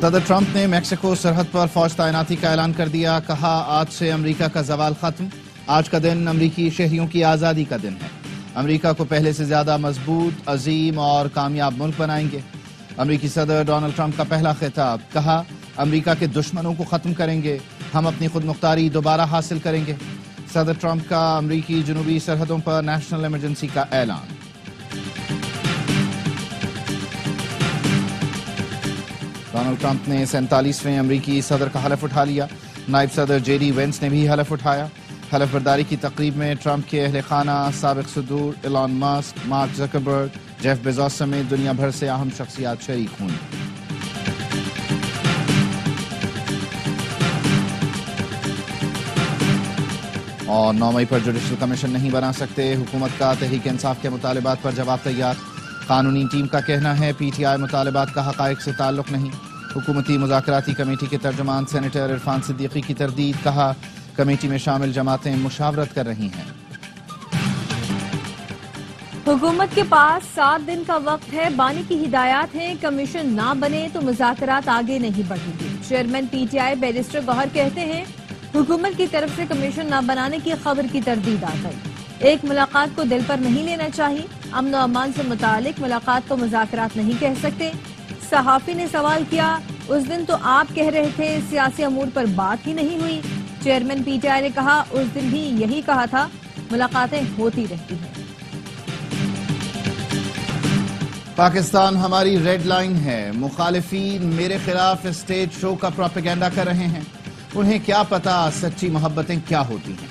صدر ٹرمپ نے میکسیکو سرحد پر فوج تعیناتی کا اعلان کر دیا. کہا آج سے امریکہ کا زوال ختم. آج کا دن امریکی شہریوں کی آزادی کا دن ہے. امریکہ کو پہلے سے زیادہ مضبوط، عظیم اور کامیاب ملک بنائیں گے. امریکی صدر ڈونلڈ ٹرمپ کا پہلا خطاب. کہا امریکہ کے دشمنوں کو ختم کریں گے، ہم اپنی خود مختاری دوبارہ حاصل کریں گے. صدر ٹرمپ کا امریکی جنوبی سرحدوں پر نیشنل ایمرجنسی کا اعلان. ڈونلڈ ٹرمپ نے 47ویں امریکی صدر کا حلف اٹھا لیا. نائب صدر جے ڈی وینس نے بھی حلف اٹھایا. حلف برداری کی تقریب میں ٹرمپ کے اہل خانہ، سابق صدور Elon Musk, Mark Zuckerberg, Jeff Bezos سمیت دنیا بھر سے اہم شخصیات شریک ہوئیں. اور 9 مئی پر جوڈیشل کمیشن نہیں بنا سکتے. حکومت کا تحریک انصاف کے مطالبات پر جواب تیار. قانونی ٹیم کا کہنا ہے پی ٹی آئی مطالبات کا حقائق سے تعلق نہیں. حکومتی مذاکراتی کمیٹی کے ترجمان سینیٹر عرفان صدیقی کی تردید. کہا کمیٹی میں شامل جماعتیں مشاورت کر رہی ہیں. حکومت کے پاس 7 دن کا وقت ہے. بانی کی ہدایات ہیں کمیشن نہ بنے تو مذاکرات آگے نہیں بڑھیں گے. Chairman P T I barrister Gohar کہتے ہیں حکومت کی طرف سے کمیشن نہ بنانے کی خبر کی تردید آ گئی. ایک ملاقات کو دل پر نہیں لینا چاہیے. امن و امان سے متعلق ملاقات کو مذاکرات نہیں کہہ سکتے. صحافی نے سوال کیا اس دن تو آپ کہہ رہے تھے سیاسی امور پر بات ہی نہیں ہوئی. چیئرمین پی ٹی آئی نے کہا اس دن بھی یہی کہا تھا، ملاقاتیں ہوتی رہتی ہیں. پاکستان ہماری ریڈ لائن ہے. مخالفین میرے خلاف اسٹیج شو کا پروپیگنڈا کر رہے ہیں. انہیں کیا پتا سچی محبتیں کیا ہوتی ہیں.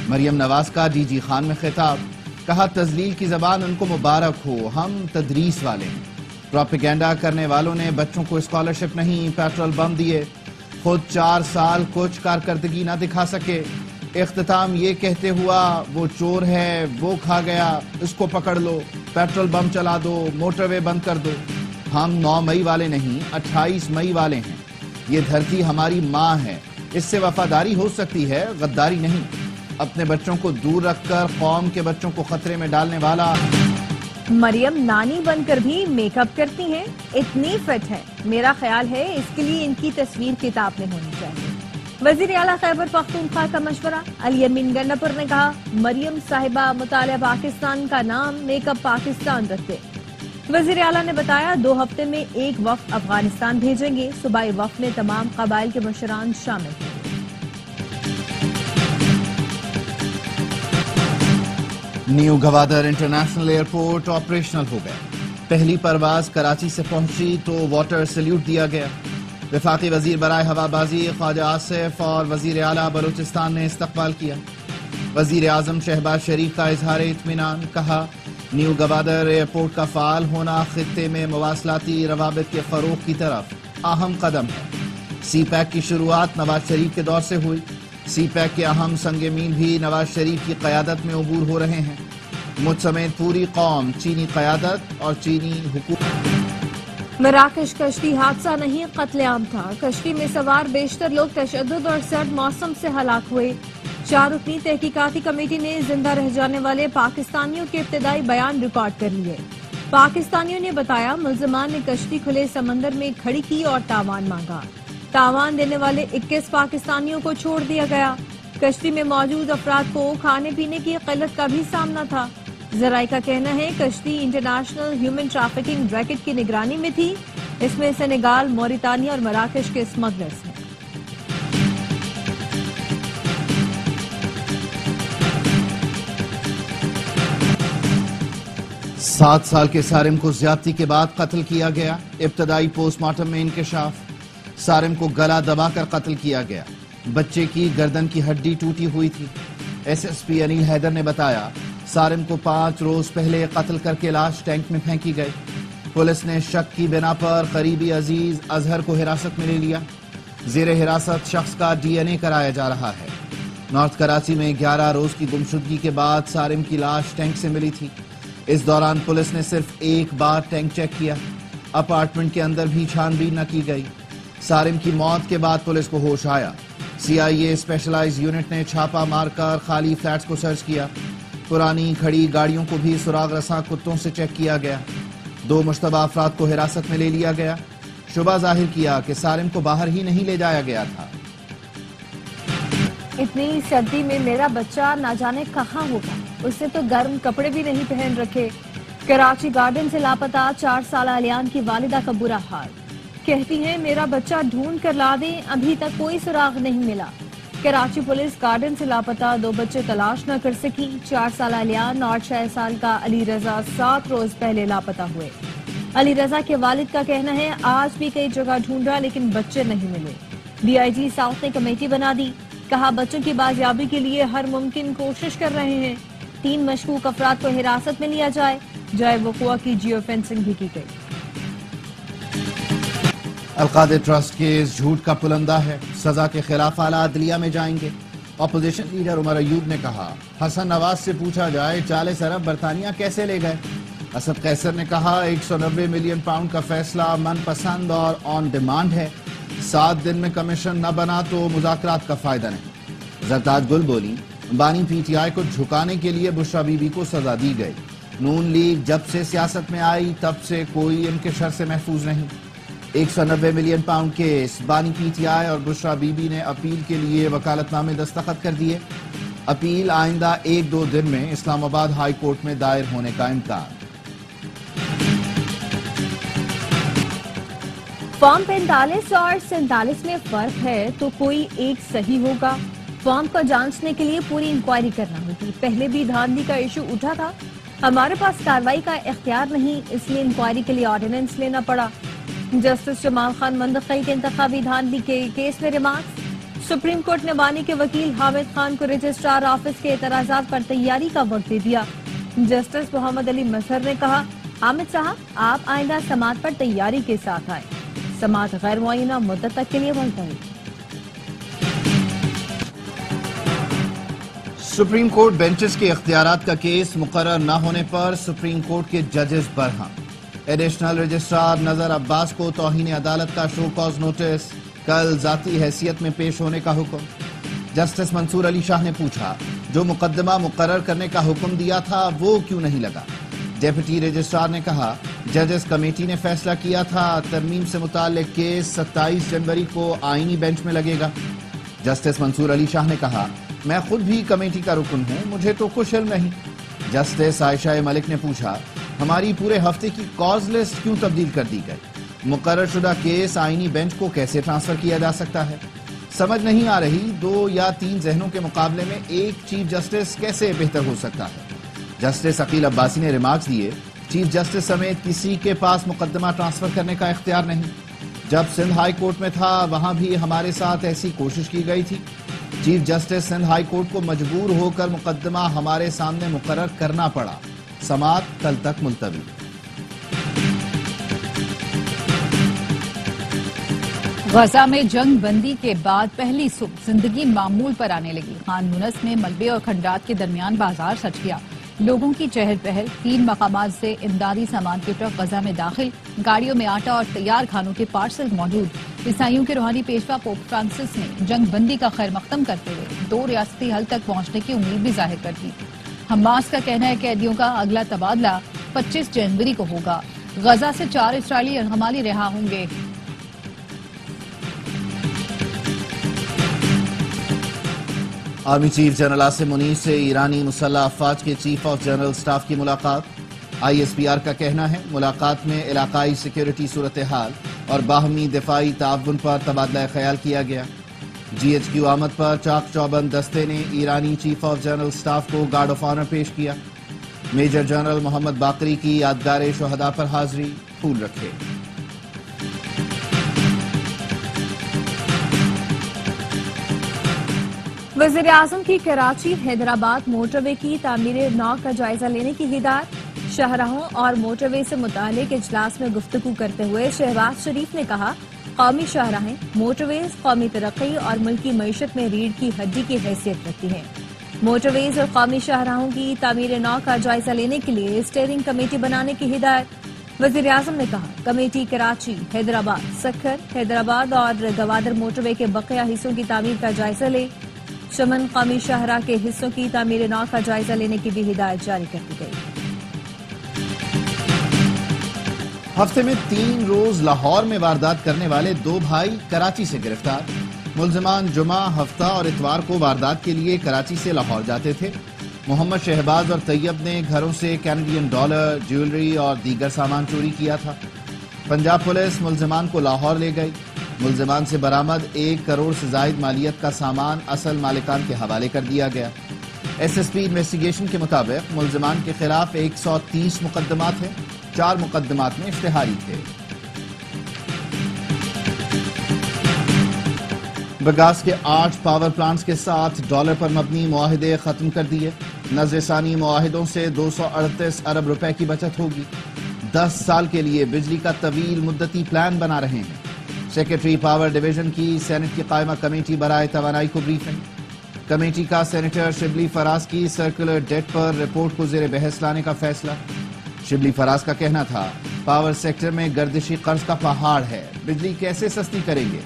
مریم نواز کا ڈی جی خان میں خطاب. کہا تذلیل کی زبان ان کو مبارک ہو، ہم تدریس والے ہیں. پروپیگنڈا کرنے والوں نے بچوں کو اسکالرشپ نہیں پیٹرول بم دیے. خود 4 سال کچھ کارکردگی نہ دکھا سکے. اختتام یہ کہتے ہوا وہ چور ہے، وہ کھا گیا، اس کو پکڑ لو، پیٹرول بم چلا دو، موٹر وے بند کر دو. ہم 9 مئی والے نہیں 28 مئی والے ہیں. یہ دھرتی ہماری ماں ہے. اس سے وفاداری ہو سکتی ہے، غداری نہیں. اپنے بچوں کو دور رکھ کر قوم کے بچوں کو خطرے میں ڈالنے والا. مریم نانی بن کر بھی میک اپ کرتی ہیں، اتنی فٹ ہے. میرا خیال ہے اس کے لیے ان کی تصویر کتاب میں ہونی چاہیے. وزیر اعلیٰ خیبر پختونخوا کا مشورہ. الیمین گنڈاپور نے کہا مریم صاحبہ مطالعہ پاکستان کا نام میک اپ پاکستان رکھتے. وزیر اعلیٰ نے بتایا 2 ہفتے میں ایک وفد افغانستان بھیجیں گے. صوبائی وفد میں تمام قبائل کے مشران شامل ہیں. New Gwadar international airport operational ہو گیا. پہلی پرواز کراچی سے پہنچی تو واٹر سیلیوٹ دیا گیا. وفاقی وزیر برائے ہوا بازی خواجہ آصف اور وزیر اعلیٰ بلوچستان نے استقبال کیا. وزیر اعظم شہباز شریف کا اظہار اطمینان. کہا نیو گوادر ایئرپورٹ کا فعال ہونا خطے میں مواصلاتی روابط کے فروغ کی طرف اہم قدم ہے. سی پیک کی شروعات نواز شریف کے دور سے ہوئی. سی پیک کے اہم سنگ مین بھی نواز شریف کی قیادت میں عبور ہو رہے ہیں. مجھ سمیت پوری قوم چینی قیادت اور چینی حکومت. مراکش کشتی حادثہ نہیں قتل عام تھا. کشتی میں سوار بیشتر لوگ تشدد اور سرد موسم سے ہلاک ہوئے. 4 رکنی تحقیقاتی کمیٹی نے زندہ رہ جانے والے پاکستانیوں کے ابتدائی بیان ریکارڈ کر لیے. پاکستانیوں نے بتایا ملزمان نے کشتی کھلے سمندر میں کھڑی کی اور تاوان مانگا. تاوان دینے والے 21 پاکستانیوں کو چھوڑ دیا گیا. کشتی میں موجود افراد کو کھانے پینے کی قلت کا بھی سامنا تھا. ذرائع کا کہنا ہے کشتی انٹرنیشنل ہیومن ٹریفکنگ ریکٹ کی نگرانی میں تھی. اس میں سینیگال، موریتانیہ اور مراکش کے اسمگلرز ہیں. سات سال کے سارم کو زیادتی کے بعد قتل کیا گیا. ابتدائی پوسٹ مارٹم میں انکشاف. سارم کو گلا دبا کر قتل کیا گیا. بچے کی گردن کی ہڈی ٹوٹی ہوئی تھی. S S P Anil Haider نے بتایا سارم کو 5 روز پہلے قتل کر کے لاش ٹینک میں پھینکی گئی. پولیس نے شک کی بنا پر قریبی عزیز اظہر کو حراست میں لے لیا. زیر حراست شخص کا ڈی این اے کرایا جا رہا ہے. نارتھ کراچی میں 11 روز کی گمشدگی کے بعد سارم کی لاش ٹینک سے ملی تھی. اس دوران پولیس نے صرف ایک بار ٹینک چیک کیا. اپارٹمنٹ کے اندر بھی چھان بین نہ کی گئی. سارم کی موت کے بعد پولیس کو ہوش آیا. سی آئی اے اسپیشلائز یونٹ نے چھاپا مار کر خالی فلیٹس کو سرچ کیا. پرانی کھڑی گاڑیوں کو بھی سراغ رساں کتوں سے چیک کیا گیا. 2 مشتبہ افراد کو حراست میں لے لیا گیا. شبہ ظاہر کیا کہ سارم کو باہر ہی نہیں لے جایا گیا تھا۔ اتنی سردی میں میرا بچہ نہ جانے کہاں ہوگا، اسے تو گرم کپڑے بھی نہیں پہن رکھے۔ کراچی گارڈن سے لاپتہ 4 سالہ الیان کی والدہ کا برا حال، کہتی ہیں میرا بچہ ڈھونڈ کر لا دیں، ابھی تک کوئی سراغ نہیں ملا۔ کراچی پولیس گارڈن سے لاپتہ 2 بچے تلاش نہ کر سکی۔ 4 سالہ الیان اور 6 سال کا علی رضا 7 روز پہلے لاپتہ ہوئے۔ علی رضا کے والد کا کہنا ہے آج بھی کئی جگہ ڈھونڈا لیکن بچے نہیں ملے۔ ڈی آئی جی ساؤتھ نے کمیٹی بنا دی، کہا بچوں کی بازیابی کے لیے ہر ممکن کوشش کر رہے ہیں۔ 3 مشکوک افراد کو حراست میں لیا جائے وقوع کی جیو فینسنگ بھی کی گئی۔ القادر ٹرسٹ کیس جھوٹ کا پلندہ ہے، سزا کے خلاف اعلیٰ عدلیہ میں جائیں گے۔ اپوزیشن لیڈر عمر ایوب نے کہا حسن نواز سے پوچھا جائے 40 ارب برطانیہ کیسے لے گئے۔ اسد قیصر نے کہا 190 ملین پاؤنڈ کا فیصلہ من پسند اور آن ڈیمانڈ ہے، 7 دن میں کمیشن نہ بنا تو مذاکرات کا فائدہ نہیں۔ زرتاج گل بولی بانی پی ٹی آئی کو جھکانے کے لیے بشرا بی بی کو سزا دی گئی۔ نون لیگ جب سے سیاست میں آئی تب سے کوئی ان کے شر سے محفوظ نہیں۔ 190 ملین پاؤنڈ کیس، بانی پی ٹی آئی اور بشرا بی بی نے اپیل کے لیے وکالت نامے دستخط کر دیے۔ اپیل آئندہ 1-2 دن میں اسلام آباد ہائی کورٹ میں دائر ہونے کا امکان۔ فارم 45 اور 47 میں فرق ہے تو کوئی ایک صحیح ہوگا۔ فارم کو جانچنے کے لیے پوری انکوائری کرنا ہوگی۔ پہلے بھی دھاندلی کا ایشو اٹھا تھا، ہمارے پاس کارروائی کا اختیار نہیں، اس لیے انکوائری کے لیے آرڈیننس لینا پڑا۔ جسٹس جمال خان مندقی کے انتخابی دھاندلی کے کیس میں ریمارکس۔ سپریم کورٹ نے بانی کے وکیل حامد خان کو رجسٹرار آفس کے اعتراضات پر تیاری کا وقت دے دیا۔ جسٹس محمد علی مظہر نے کہا حامد صاحب آپ آئندہ سماعت پر تیاری کے ساتھ آئیں، سماعت غیر معینہ مدت تک کے لیے ملتوی۔ سپریم کورٹ بینچز کے اختیارات کا کیس مقرر نہ ہونے پر سپریم کورٹ کے ججز برہم۔ ایڈیشنل رجسٹرار نظر عباس کو توہین عدالت کا شو کاز نوٹس، کل ذاتی حیثیت میں پیش ہونے کا حکم۔ جسٹس منصور علی شاہ نے پوچھا جو مقدمہ مقرر کرنے کا حکم دیا تھا وہ کیوں نہیں لگا؟ ڈیپٹی رجسٹرار نے کہا ججز کمیٹی نے فیصلہ کیا تھا ترمیم سے متعلق کیس 27 جنوری کو آئینی بینچ میں لگے گا۔ جسٹس منصور علی شاہ نے کہا میں خود بھی کمیٹی کا رکن ہوں، مجھے تو کچھ علم نہیں۔ جسٹس عائشہ ملک نے پوچھا ہماری پورے ہفتے کی کاز لسٹ کیوں تبدیل کر دی گئی؟ مقرر شدہ کیس آئینی بینچ کو کیسے ٹرانسفر کیا جا سکتا ہے؟ سمجھ نہیں آ رہی 2 یا 3 ذہنوں کے مقابلے میں ایک چیف جسٹس کیسے بہتر ہو سکتا ہے؟ جسٹس عقیل عباسی نے ریمارکس دیے چیف جسٹس سمیت کسی کے پاس مقدمہ ٹرانسفر کرنے کا اختیار نہیں۔ جب سندھ ہائی کورٹ میں تھا وہاں بھی ہمارے ساتھ ایسی کوشش کی گئی تھی۔ Chief justice Sindh high court کو مجبور ہو کر مقدمہ ہمارے سامنے مقرر کرنا پڑا۔ سماعت کل تک ملتوی۔ غزہ میں جنگ بندی کے بعد پہلی صبح زندگی معمول پر آنے لگی۔ خان یونس میں ملبے اور کھنڈات کے درمیان بازار سج گیا، لوگوں کی چہل پہل۔ 3 مقامات سے امدادی سامان کے ٹرک غزہ میں داخل، گاڑیوں میں آٹا اور تیار کھانوں کے پارسل موجود۔ عیسائیوں کے روحانی پیشوا پوپ فرانسس نے جنگ بندی کا خیر مقدم کرتے ہوئے 2 ریاستی حل تک پہنچنے کی امید بھی ظاہر کر دی۔ حماس کا کہنا ہے کہ قیدیوں کا اگلا تبادلہ 25 جنوری کو ہوگا۔ غزہ سے 4 اسرائیلی حمالی رہا ہوں گے۔ Army chief general Asim Munir سے ایرانی مسلح افواج کے چیف آف جنرل سٹاف کی ملاقات۔ آئی ایس پی آر کا کہنا ہے ملاقات میں علاقائی سیکیورٹی صورتحال اور باہمی دفاعی تعاون پر تبادلہ خیال کیا گیا۔ جی ایچ کیو آمد پر چاق چوبند دستے نے ایرانی چیف آف جنرل سٹاف کو گارڈ آف آنر پیش کیا۔ میجر جنرل محمد باقری کی یادگار شہداء پر حاضری، پھول رکھے۔ وزیر اعظم کی کراچی حیدرآباد موٹر وے کی تعمیر نو کا جائزہ لینے کی ہدایت۔ شاہراہوں اور موٹر وے سے متعلق اجلاس میں گفتگو کرتے ہوئے شہباز شریف نے کہا قومی شاہراہیں موٹر ویز قومی ترقی اور ملکی معیشت میں ریڑھ کی ہڈی کی حیثیت رکھتی ہیں۔ موٹر ویز اور قومی شاہراہوں کی تعمیر نو کا جائزہ لینے کے لیے اسٹیئرنگ کمیٹی بنانے کی ہدایت۔ وزیر اعظم نے کہا کمیٹی کراچی، حیدرآباد، سکھر، حیدرآباد اور گوادر موٹر وے کے بقیہ حصوں کی تعمیر کا جائزہ لے۔ چمن قومی شاہراہ کے حصوں کی تعمیر نو کا جائزہ لینے کی بھی ہدایت جاری کر دی گئی۔ ہفتے میں 3 روز لاہور میں واردات کرنے والے 2 بھائی کراچی سے گرفتار۔ ملزمان جمعہ، ہفتہ اور اتوار کو واردات کے لیے کراچی سے لاہور جاتے تھے۔ محمد شہباز اور طیب نے گھروں سے کینیڈین ڈالر، جیولری اور دیگر سامان چوری کیا تھا۔ پنجاب پولیس ملزمان کو لاہور لے گئی۔ ملزمان سے برآمد 1 کروڑ سے زائد مالیت کا سامان اصل مالکان کے حوالے کر دیا گیا۔ ایس ایس پی انویسٹیگیشن کے مطابق ملزمان کے خلاف 130 مقدمات ہیں، 4 مقدمات میں اشتہاری تھے۔ بگاس کے 8 پاور پلانٹس کے ساتھ ڈالر پر مبنی معاہدے ختم کر دیے۔ نظر ثانی معاہدوں سے 238 ارب روپے کی بچت ہوگی۔ 10 سال کے لیے بجلی کا طویل مدتی پلان بنا رہے ہیں۔ سیکرٹری پاور ڈویژن کی سینٹ کی قائمہ کمیٹی برائے توانائی کو بریفنگ۔ کمیٹی کا سینیٹر شبلی فراز کی سرکولر ڈیٹ پر رپورٹ کو زیر بحث لانے کا فیصلہ۔ شبلی فراز کا کہنا تھا پاور سیکٹر میں گردشی قرض کا پہاڑ ہے، بجلی کیسے سستی کریں گے؟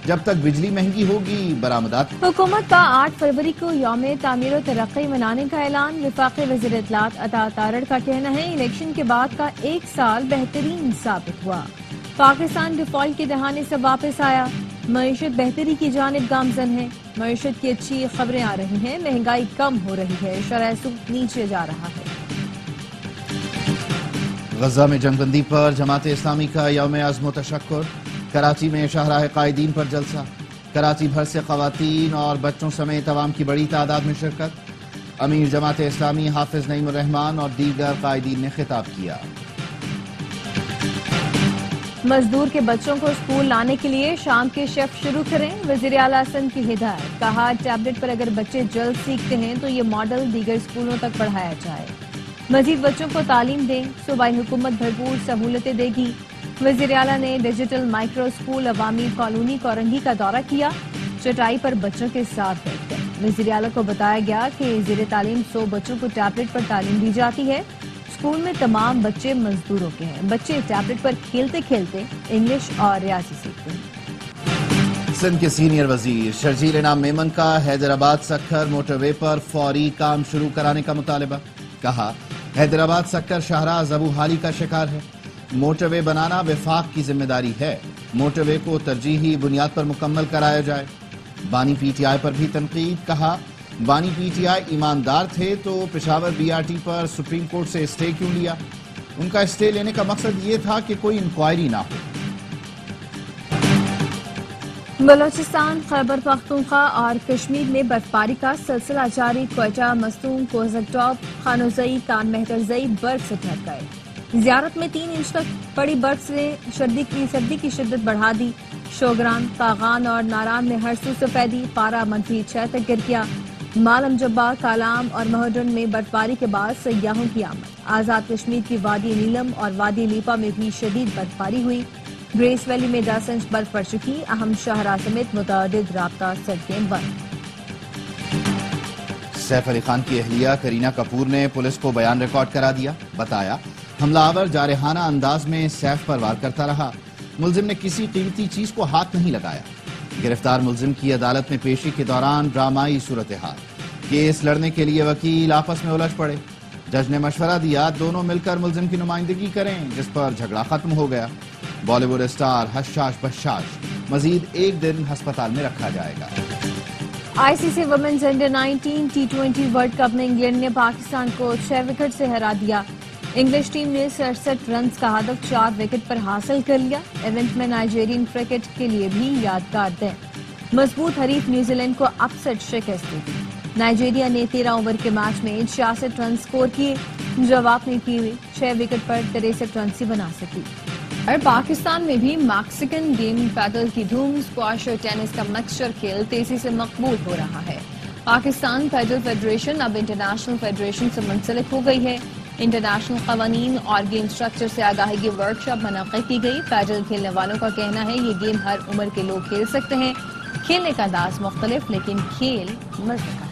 جب تک بجلی مہنگی ہوگی برآمدات۔ حکومت کا 8 فروری کو یوم تعمیر و ترقی منانے کا اعلان۔ وفاقی وزیر اطلاعات عطا تارڑ کا کہنا ہے الیکشن کے بعد کا 1 سال بہترین ثابت ہوا۔ پاکستان ڈیفالٹ کے دہانے سے واپس آیا، معیشت بہتری کی جانب گامزن ہے۔ معیشت کی اچھی خبریں آ رہی ہیں، مہنگائی کم ہو رہی ہے، شرح سود نیچے جا رہا ہے۔ غزہ میں جنگ بندی پر جماعت اسلامی کا یوم عزم و تشکر۔ کراچی میں شاہراہ قائدین پر جلسہ۔ کراچی بھر سے خواتین اور بچوں سمیت عوام کی بڑی تعداد میں شرکت۔ امیر جماعت اسلامی حافظ نعیم الرحمان اور دیگر قائدین نے خطاب کیا۔ مزدور کے بچوں کو اسکول لانے کے لیے شام کے شفٹ شروع کریں، وزیر اعلیٰ سندھ کی ہدایت۔ کہا ٹیبلٹ پر اگر بچے جلد سیکھتے ہیں تو یہ ماڈل دیگر اسکولوں تک پڑھایا جائے۔ مزید بچوں کو تعلیم دیں، صوبائی حکومت بھرپور سہولتیں دے گی۔ وزیر اعلیٰ نے ڈیجیٹل مائکرو اسکول عوامی کالونی کورنگی کا دورہ کیا، چٹائی پر بچوں کے ساتھ بیٹھ گئے۔ وزیر اعلیٰ کو بتایا گیا کہ زیر تعلیم 100 بچوں کو ٹیبلٹ پر تعلیم دی جاتی ہے۔ اسکول میں تمام بچے مزدوروں کے ہیں، بچے ٹیبلٹ پر کھیلتے کھیلتے انگلش اور ریاضی سیکھتے ہیں۔ سندھ کے سینئر وزیر شرجیل انعام میمن کا حیدرآباد سکھر موٹر وے پر فوری کام شروع کرانے کا مطالبہ۔ کہا حیدرآباد سکھر شاہراہ زبوحالی کا شکار ہے، موٹر وے بنانا وفاق کی ذمہ داری ہے، موٹر وے کو ترجیحی بنیاد پر مکمل کرایا جائے۔ بانی پی ٹی آئی پر بھی تنقید۔ کہا بانی پی ٹی آئی ایماندار تھے تو پشاور بی آر ٹی پر سپریم کورٹ سے اسٹے کیوں لیا؟ ان کا اسٹے لینے کا مقصد یہ تھا کہ کوئی انکوائری نہ ہو۔ بلوچستان، خیبر پختونخوا اور کشمیر میں برفباری کا سلسلہ جاری۔ کوئٹہ، مستونگ، کوزک ٹاپ، خانوزئی، کان مہترزئی برف سے ڈھک گئے۔ زیارت میں 3 انچ تک پڑی برف نے سردی کی شدت بڑھا دی۔ شوگران، کاغان اور ناران میں ہر سو سفیدی، پارہ -6 تک گر گیا۔ مالم جبا، کالام اور مہوڈن میں برفباری کے بعد سیاحوں کی آمد۔ آزاد کشمیر کی وادی نیلم اور وادی لیپا میں بھی شدید برفباری ہوئی۔ گریس ویلی میں 10 انچ برف پڑ چکی، اہم شاہراہ سمیت متعدد رابطہ سڑکیں بند۔ سیف علی خان کی اہلیہ کرینہ کپور نے پولیس کو بیان ریکارڈ کرا دیا۔ بتایا حملہ آور جارحانہ انداز میں سیف پر وار کرتا رہا، ملزم نے کسی قیمتی چیز کو ہاتھ نہیں لگایا۔ گرفتار ملزم کی عدالت میں پیشی کے دوران ڈرامائی صورتحال، کیس لڑنے کے لیے وکیل آپس میں الجھ پڑے۔ جج نے مشورہ دیا دونوں مل کر ملزم کی نمائندگی کریں، جس پر جھگڑا ختم ہو گیا۔ بالی ووڈ اسٹار حشاش بشاش مزید 1 دن ہسپتال میں رکھا جائے گا۔ I C C women's under 19 T20 world cup میں انگلینڈ نے پاکستان کو 6 وکٹ سے ہرا دیا۔ انگلش ٹیم نے 67 رنز کا ہدف 4 وکٹ پر حاصل کر لیا۔ ایونٹ میں نائجیرین کرکٹ کے لیے بھی یادگار دن، مضبوط حریف نیوزی لینڈ کو اپ سیٹ شکست دی۔ نائجیریا نے 13 اوور کے میچ میں 66 رن سکور کیے، جواب نہیں کی ہوئی 6 وکٹ پر 63 رنز ہی بنا سکی۔ اور پاکستان میں بھی میکسیکن گیم پیڈل کی دھوم، اسکواش اور ٹینس کا مکسچر کھیل تیزی سے مقبول ہو رہا ہے۔ پاکستان پیڈل فیڈریشن اب انٹرنیشنل فیڈریشن سے منسلک ہو گئی ہے۔ انٹرنیشنل قوانین اور گیم سٹرکچر سے آگاہی کی ورکشاپ منعقد کی گئی۔ پیڈل کھیلنے والوں کا کہنا ہے یہ گیم ہر عمر کے لوگ کھیل سکتے ہیں، کھیلنے کا انداز مختلف لیکن کھیل مزے کا۔